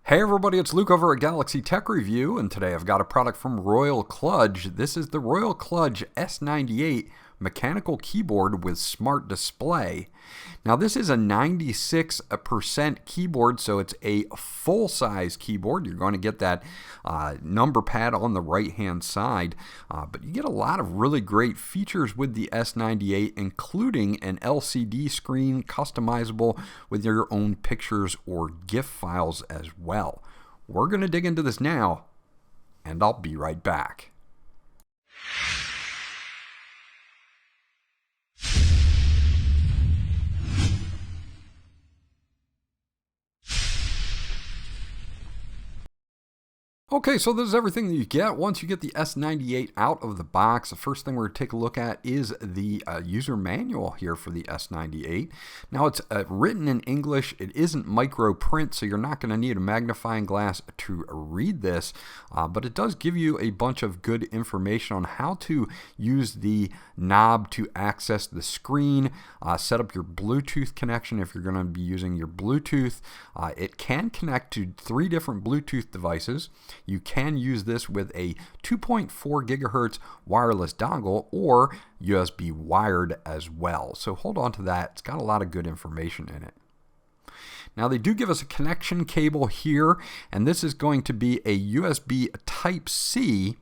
Hey everybody, it's Luke over at Galaxy Tech Review, and today I've got a product from Royal KLUDGE. This is the Royal KLUDGE S98 mechanical keyboard with smart display. Now this is a 96% keyboard, so it's a full-size keyboard. You're going to get that number pad on the right-hand side, but you get a lot of really great features with the S98, including an LCD screen customizable with your own pictures or GIF files as well. We're going to dig into this now, and I'll be right back. Okay, so this is everything that you get once you get the S98 out of the box. The first thing we're going to take a look at is the user manual here for the S98. Now it's written in English. It isn't micro print, so you're not going to need a magnifying glass to read this, but it does give you a bunch of good information on how to use the knob to access the screen, set up your Bluetooth connection if you're going to be using your Bluetooth. It can connect to 3 different Bluetooth devices. You can use this with a 2.4 gigahertz wireless dongle or USB wired as well. So hold on to that. It's got a lot of good information in it. Now they do give us a connection cable here, and this is going to be a USB Type-C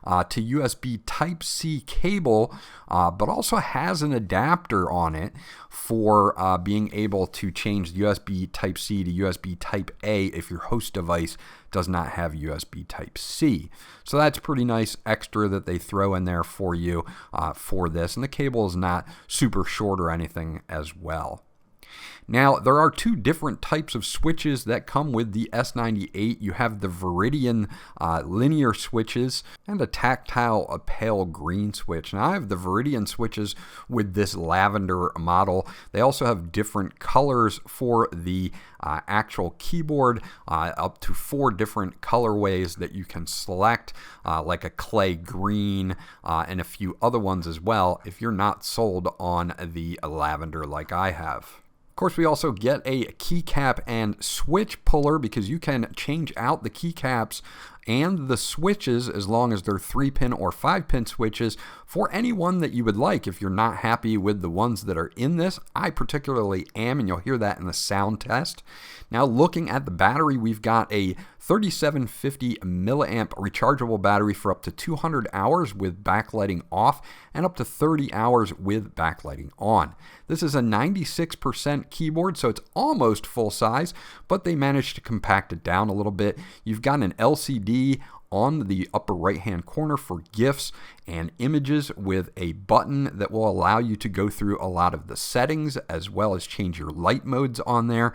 to USB Type-C cable, but also has an adapter on it for being able to change the USB Type-C to USB Type-A if your host device does not have USB Type-C. So that's pretty nice extra that they throw in there for you for this, and the cable is not super short or anything as well. Now, there are 2 different types of switches that come with the S98. You have the Viridian linear switches and a tactile pale green switch. Now, I have the Viridian switches with this lavender model. They also have different colors for the actual keyboard, up to 4 different colorways that you can select, like a clay green and a few other ones as well if you're not sold on the lavender like I have. Of course, we also get a keycap and switch puller because you can change out the keycaps and the switches as long as they're 3-pin or 5-pin switches for any one that you would like. If you're not happy with the ones that are in this, I particularly am, and you'll hear that in the sound test. Now looking at the battery, we've got a 3750 milliamp rechargeable battery for up to 200 hours with backlighting off and up to 30 hours with backlighting on. This is a 96% keyboard, so it's almost full size, but they managed to compact it down a little bit. You've got an LCD on the upper right hand corner for GIFs and images with a button that will allow you to go through a lot of the settings as well as change your light modes on there.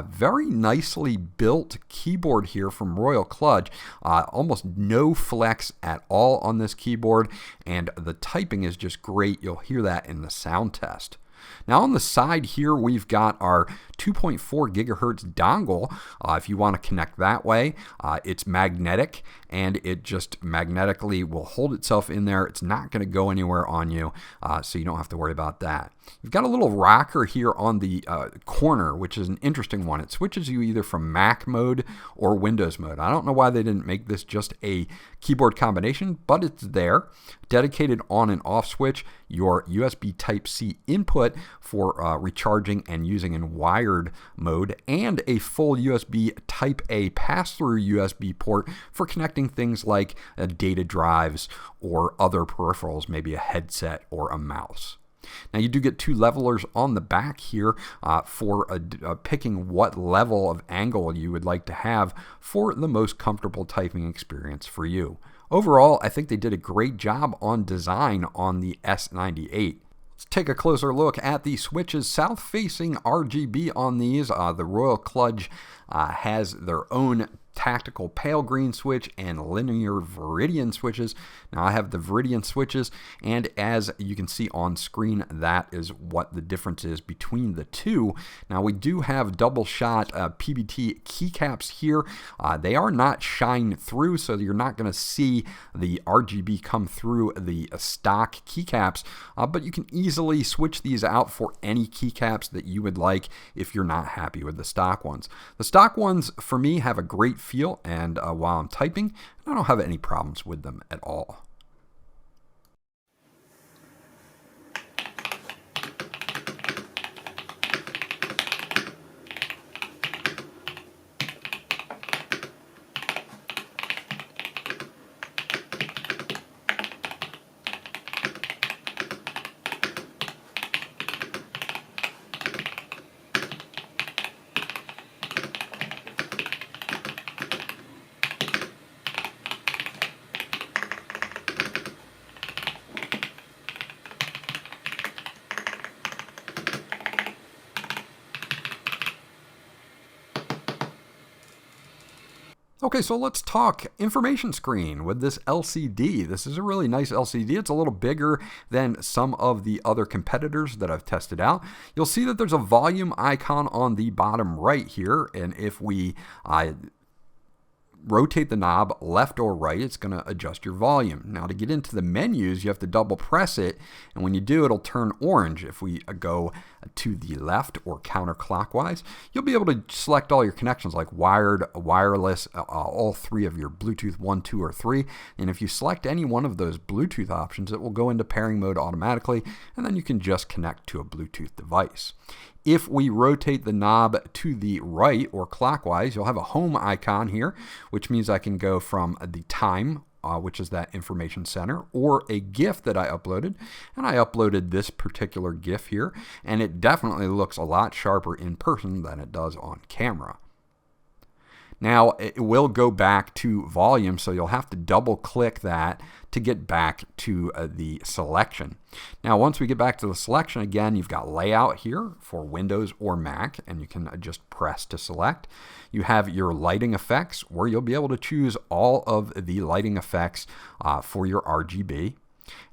Very nicely built keyboard here from Royal KLUDGE. Almost no flex at all on this keyboard, and the typing is just great. You'll hear that in the sound test. Now on the side here, we've got our 2.4 gigahertz dongle. If you want to connect that way, it's magnetic, and it just magnetically will hold itself in there. It's not going to go anywhere on you, so you don't have to worry about that. You've got a little rocker here on the corner, which is an interesting one. It switches you either from Mac mode or Windows mode. I don't know why they didn't make this just a keyboard combination, but it's there. Dedicated on and off switch, your USB Type-C input for recharging and using in wired mode, and a full USB Type-A pass-through USB port for connecting things like data drives or other peripherals, maybe a headset or a mouse. Now you do get 2 levelers on the back here for picking what level of angle you would like to have for the most comfortable typing experience for you. Overall, I think they did a great job on design on the S98. Let's take a closer look at the switches. South-facing RGB on these. The Royal KLUDGE has their own tactical pale green switch and linear Viridian switches. Now I have the Viridian switches, and as you can see on screen, that is what the difference is between the 2. Now we do have double shot PBT keycaps here. They are not shine through, so you're not going to see the RGB come through the stock keycaps, but you can easily switch these out for any keycaps that you would like if you're not happy with the stock ones. The stock stock ones for me have a great feel, and while I'm typing, I don't have any problems with them at all. Okay, so let's talk information screen with this LCD. This is a really nice LCD. It's a little bigger than some of the other competitors that I've tested out. You'll see that there's a volume icon on the bottom right here, and if we rotate the knob left or right, it's going to adjust your volume. Now, to get into the menus, you have to double press it, and when you do, it'll turn orange. If we go to the left or counterclockwise, you'll be able to select all your connections like wired, wireless, all three of your Bluetooth 1, 2, or 3. And if you select any one of those Bluetooth options, it will go into pairing mode automatically, and then you can just connect to a Bluetooth device. If we rotate the knob to the right or clockwise, you'll have a home icon here, which means I can go from the time, which is that information center, or a GIF that I uploaded. And I uploaded this particular GIF here, and it definitely looks a lot sharper in person than it does on camera. Now, it will go back to volume, so you'll have to double click that to get back to the selection. Now, once we get back to the selection, again, you've got layout here for Windows or Mac, and you can just press to select. You have your lighting effects, where you'll be able to choose all of the lighting effects for your RGB.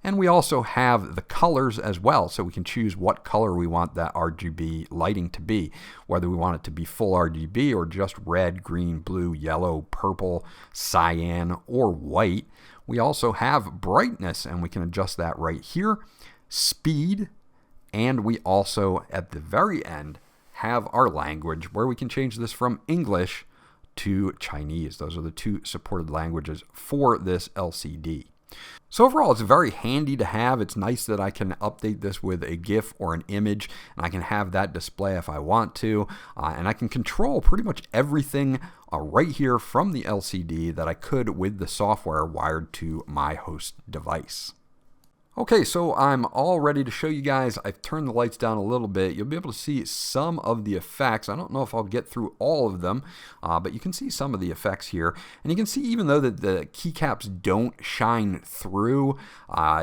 And we also have the colors as well, so we can choose what color we want that RGB lighting to be, whether we want it to be full RGB or just red, green, blue, yellow, purple, cyan, or white. We also have brightness, and we can adjust that right here, speed, and we also, at the very end, have our language, where we can change this from English to Chinese. Those are the two supported languages for this LCD. So overall, it's very handy to have. It's nice that I can update this with a GIF or an image, and I can have that display if I want to, and I can control pretty much everything right here from the LCD that I could with the software wired to my host device. Okay, so I'm all ready to show you guys. I've turned the lights down a little bit. You'll be able to see some of the effects. I don't know if I'll get through all of them, but you can see some of the effects here. And you can see even though the keycaps don't shine through,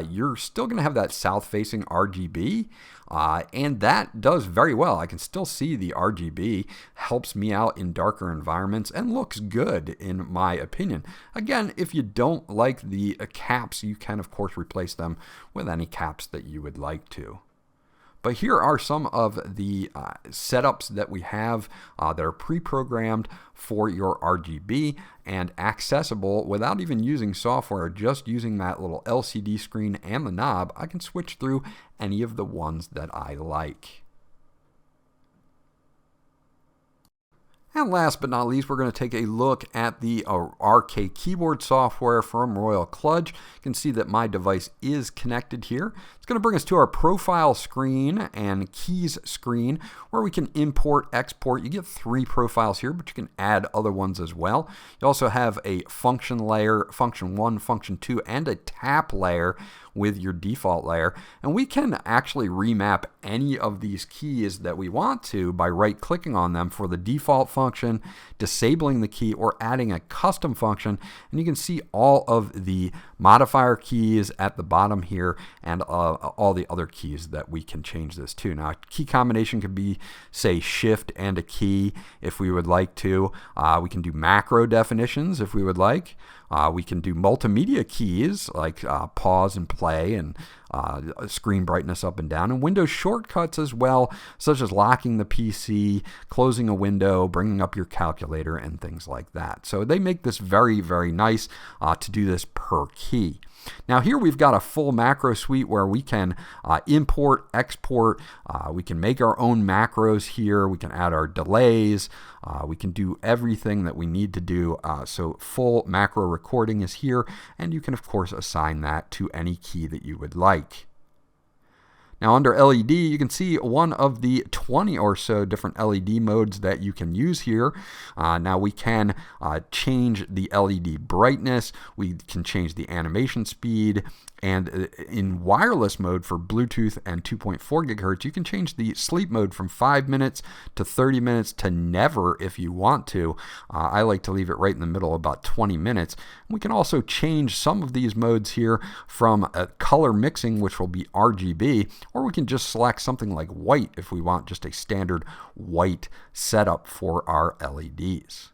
you're still going to have that south-facing RGB. And that does very well. I can still see the RGB, helps me out in darker environments, and looks good in my opinion. Again, if you don't like the caps, you can of course replace them with any caps that you would like to. But here are some of the setups that we have that are pre-programmed for your RGB and accessible without even using software, just using that little LCD screen and the knob. I can switch through any of the ones that I like. And last but not least, we're going to take a look at the RK keyboard software from Royal Kludge. You can see that my device is connected here. It's going to bring us to our profile screen and keys screen, where we can import, export. You get 3 profiles here, but you can add other ones as well. You also have a function layer, function 1, function 2, and a tap layer with your default layer. And we can actually remap any of these keys that we want to by right-clicking on them for the default function, disabling the key, or adding a custom function. And you can see all of the modifier keys at the bottom here, and all the other keys that we can change this to. Now, a key combination could be, say, shift and a key if we would like to. We can do macro definitions if we would like. We can do multimedia keys like pause and play and screen brightness up and down, and Windows shortcuts as well, such as locking the PC, closing a window, bringing up your calculator, and things like that. So they make this very, very nice to do this per key. Now here we've got a full macro suite where we can import, export, we can make our own macros here, we can add our delays, we can do everything that we need to do. So full macro recording is here, and you can of course assign that to any key that you would like. Now under LED, you can see one of the 20 or so different LED modes that you can use here. Now we can change the LED brightness, we can change the animation speed, and in wireless mode for Bluetooth and 2.4 gigahertz, you can change the sleep mode from 5 minutes to 30 minutes to never if you want to. I like to leave it right in the middle, about 20 minutes. We can also change some of these modes here from color mixing, which will be RGB, or we can just select something like white if we want just a standard white setup for our LEDs.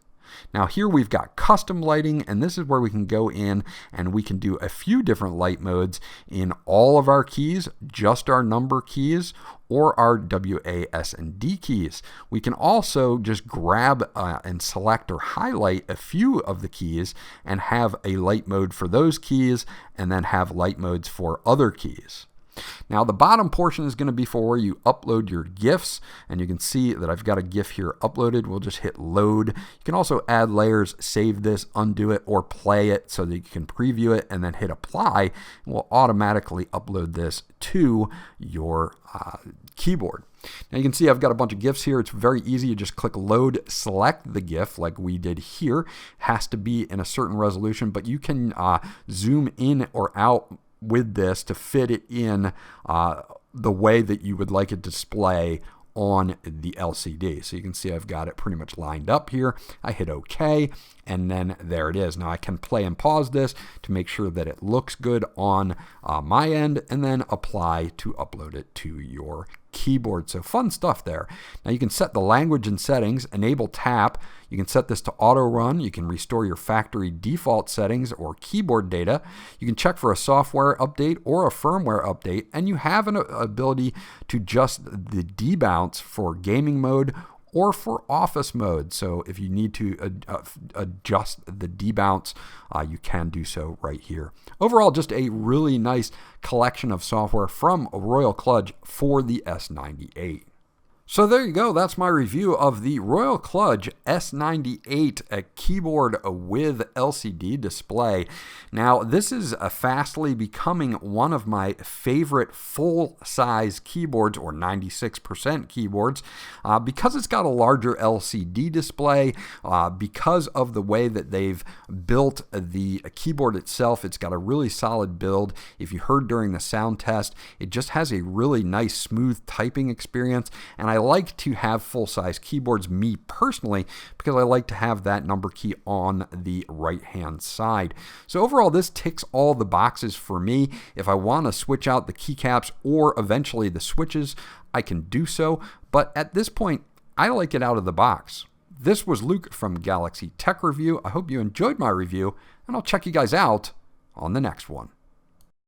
Now here we've got custom lighting, and this is where we can go in and we can do a few different light modes in all of our keys, just our number keys, or our W, A, S, and D keys. We can also just grab and select or highlight a few of the keys and have a light mode for those keys, and then have light modes for other keys. Now the bottom portion is going to be for where you upload your GIFs, and you can see that I've got a GIF here uploaded. We'll just hit load. You can also add layers, save this, undo it, or play it so that you can preview it and then hit apply, and we'll automatically upload this to your keyboard. Now you can see I've got a bunch of GIFs here. It's very easy. You just click load, select the GIF like we did here. It has to be in a certain resolution, but you can zoom in or out with this to fit it in the way that you would like it to display on the LCD. So you can see I've got it pretty much lined up here. I hit OK, and then there it is. Now I can play and pause this to make sure that it looks good on my end, and then apply to upload it to your keyboard. So fun stuff there. Now you can set the language and settings, enable tap. You can set this to auto run. You can restore your factory default settings or keyboard data. You can check for a software update or a firmware update, and you have an ability to adjust the debounce for gaming mode or for office mode. So if you need to adjust the debounce, you can do so right here. Overall, just a really nice collection of software from Royal KLUDGE for the S98. So there you go. That's my review of the Royal KLUDGE S98, a keyboard with LCD display. Now, this is fastly becoming one of my favorite full-size keyboards, or 96% keyboards, because it's got a larger LCD display, because of the way that they've built the keyboard itself. It's got a really solid build. If you heard during the sound test, it just has a really nice, smooth typing experience, and I like to have full-size keyboards, me personally, because I like to have that number key on the right-hand side. So overall, this ticks all the boxes for me. If I want to switch out the keycaps or eventually the switches, I can do so, but at this point, I like it out of the box. This was Luke from Galaxy Tech Review. I hope you enjoyed my review, and I'll check you guys out on the next one.